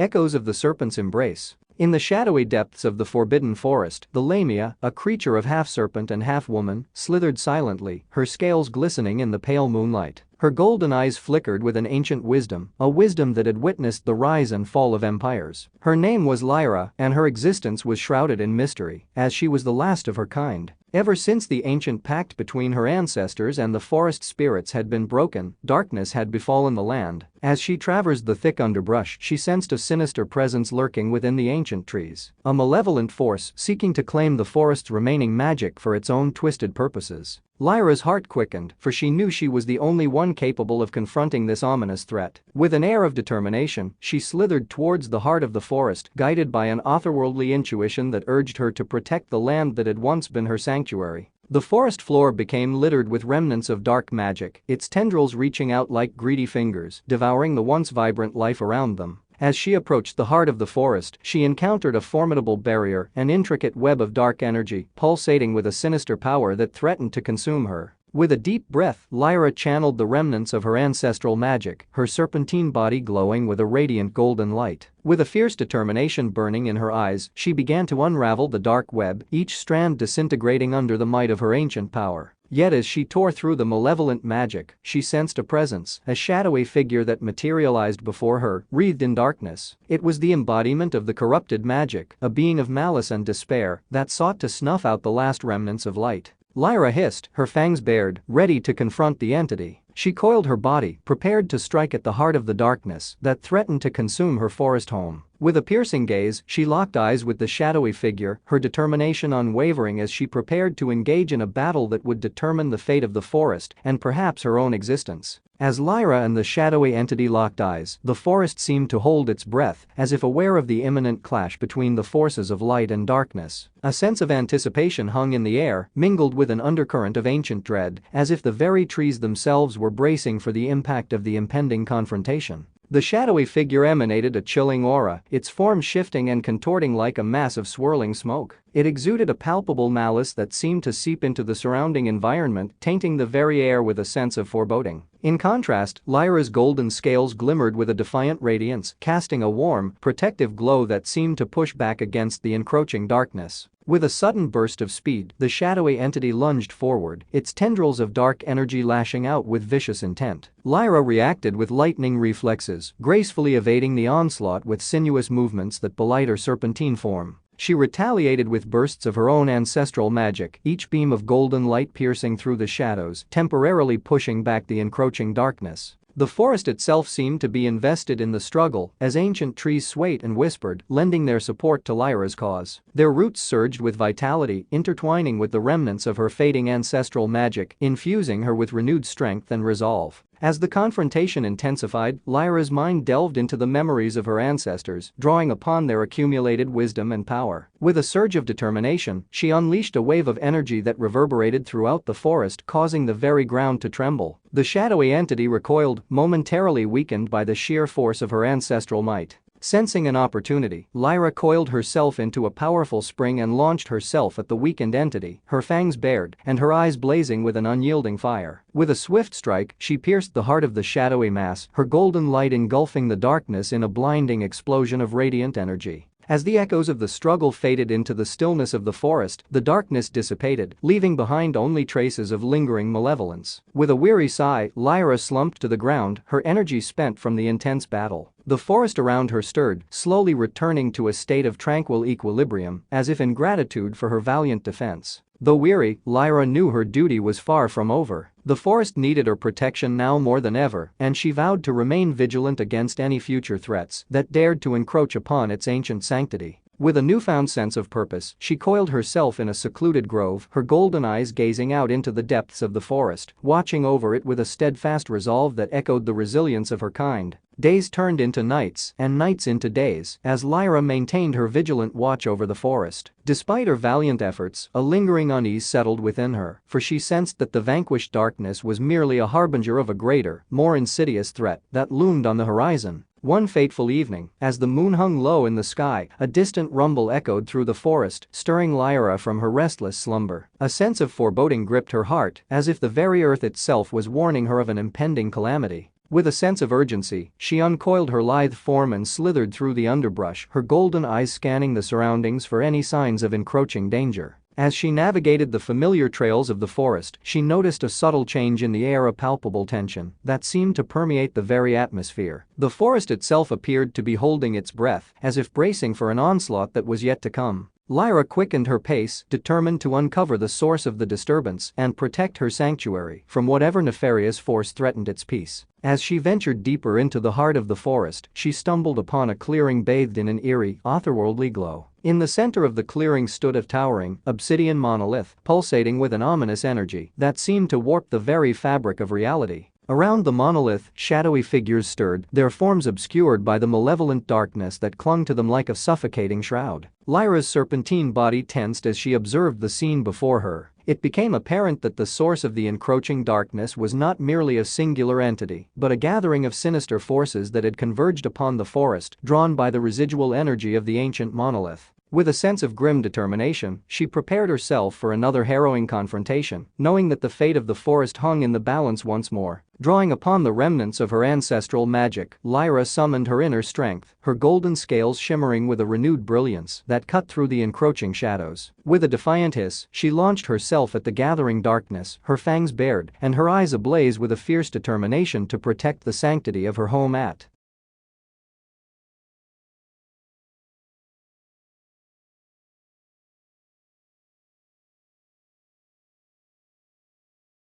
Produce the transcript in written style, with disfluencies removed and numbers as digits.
Echoes of the serpent's embrace. In the shadowy depths of the forbidden forest, the Lamia, a creature of half-serpent and half-woman, slithered silently, her scales glistening in the pale moonlight. Her golden eyes flickered with an ancient wisdom, a wisdom that had witnessed the rise and fall of empires. Her name was Lyra, and her existence was shrouded in mystery, as she was the last of her kind. Ever since the ancient pact between her ancestors and the forest spirits had been broken, darkness had befallen the land. As she traversed the thick underbrush, she sensed a sinister presence lurking within the ancient trees. A malevolent force seeking to claim the forest's remaining magic for its own twisted purposes. Lyra's heart quickened, for she knew she was the only one capable of confronting this ominous threat. With an air of determination, she slithered towards the heart of the forest, guided by an otherworldly intuition that urged her to protect the land that had once been her sanctuary. The forest floor became littered with remnants of dark magic, its tendrils reaching out like greedy fingers, devouring the once vibrant life around them. As she approached the heart of the forest, she encountered a formidable barrier, an intricate web of dark energy, pulsating with a sinister power that threatened to consume her. With a deep breath, Lyra channeled the remnants of her ancestral magic, her serpentine body glowing with a radiant golden light. With a fierce determination burning in her eyes, she began to unravel the dark web, each strand disintegrating under the might of her ancient power. Yet as she tore through the malevolent magic, she sensed a presence, a shadowy figure that materialized before her, wreathed in darkness. It was the embodiment of the corrupted magic, a being of malice and despair that sought to snuff out the last remnants of light. Lyra hissed, her fangs bared, ready to confront the entity. She coiled her body, prepared to strike at the heart of the darkness that threatened to consume her forest home. With a piercing gaze, she locked eyes with the shadowy figure, her determination unwavering as she prepared to engage in a battle that would determine the fate of the forest and perhaps her own existence. As Lyra and the shadowy entity locked eyes, the forest seemed to hold its breath, as if aware of the imminent clash between the forces of light and darkness. A sense of anticipation hung in the air, mingled with an undercurrent of ancient dread, as if the very trees themselves were bracing for the impact of the impending confrontation. The shadowy figure emanated a chilling aura, its form shifting and contorting like a mass of swirling smoke. It exuded a palpable malice that seemed to seep into the surrounding environment, tainting the very air with a sense of foreboding. In contrast, Lyra's golden scales glimmered with a defiant radiance, casting a warm, protective glow that seemed to push back against the encroaching darkness. With a sudden burst of speed, the shadowy entity lunged forward, its tendrils of dark energy lashing out with vicious intent. Lyra reacted with lightning reflexes, gracefully evading the onslaught with sinuous movements that belied her serpentine form. She retaliated with bursts of her own ancestral magic, each beam of golden light piercing through the shadows, temporarily pushing back the encroaching darkness. The forest itself seemed to be invested in the struggle as ancient trees swayed and whispered, lending their support to Lyra's cause. Their roots surged with vitality, intertwining with the remnants of her fading ancestral magic, infusing her with renewed strength and resolve. As the confrontation intensified, Lyra's mind delved into the memories of her ancestors, drawing upon their accumulated wisdom and power. With a surge of determination, she unleashed a wave of energy that reverberated throughout the forest, causing the very ground to tremble. The shadowy entity recoiled, momentarily weakened by the sheer force of her ancestral might. Sensing an opportunity, Lyra coiled herself into a powerful spring and launched herself at the weakened entity, her fangs bared and her eyes blazing with an unyielding fire. With a swift strike, she pierced the heart of the shadowy mass, her golden light engulfing the darkness in a blinding explosion of radiant energy. As the echoes of the struggle faded into the stillness of the forest, the darkness dissipated, leaving behind only traces of lingering malevolence. With a weary sigh, Lyra slumped to the ground, her energy spent from the intense battle. The forest around her stirred, slowly returning to a state of tranquil equilibrium, as if in gratitude for her valiant defense. Though weary, Lyra knew her duty was far from over. The forest needed her protection now more than ever, and she vowed to remain vigilant against any future threats that dared to encroach upon its ancient sanctity. With a newfound sense of purpose, she coiled herself in a secluded grove, her golden eyes gazing out into the depths of the forest, watching over it with a steadfast resolve that echoed the resilience of her kind. Days turned into nights, and nights into days, as Lyra maintained her vigilant watch over the forest. Despite her valiant efforts, a lingering unease settled within her, for she sensed that the vanquished darkness was merely a harbinger of a greater, more insidious threat that loomed on the horizon. One fateful evening, as the moon hung low in the sky, a distant rumble echoed through the forest, stirring Lyra from her restless slumber. A sense of foreboding gripped her heart, as if the very earth itself was warning her of an impending calamity. With a sense of urgency, she uncoiled her lithe form and slithered through the underbrush, her golden eyes scanning the surroundings for any signs of encroaching danger. As she navigated the familiar trails of the forest, she noticed a subtle change in the air, a palpable tension that seemed to permeate the very atmosphere. The forest itself appeared to be holding its breath, as if bracing for an onslaught that was yet to come. Lyra quickened her pace, determined to uncover the source of the disturbance and protect her sanctuary from whatever nefarious force threatened its peace. As she ventured deeper into the heart of the forest, she stumbled upon a clearing bathed in an eerie, otherworldly glow. In the center of the clearing stood a towering, obsidian monolith, pulsating with an ominous energy that seemed to warp the very fabric of reality. Around the monolith, shadowy figures stirred, their forms obscured by the malevolent darkness that clung to them like a suffocating shroud. Lyra's serpentine body tensed as she observed the scene before her. It became apparent that the source of the encroaching darkness was not merely a singular entity, but a gathering of sinister forces that had converged upon the forest, drawn by the residual energy of the ancient monolith. With a sense of grim determination, she prepared herself for another harrowing confrontation, knowing that the fate of the forest hung in the balance once more. Drawing upon the remnants of her ancestral magic, Lyra summoned her inner strength, her golden scales shimmering with a renewed brilliance that cut through the encroaching shadows. With a defiant hiss, she launched herself at the gathering darkness, her fangs bared and her eyes ablaze with a fierce determination to protect the sanctity of her home at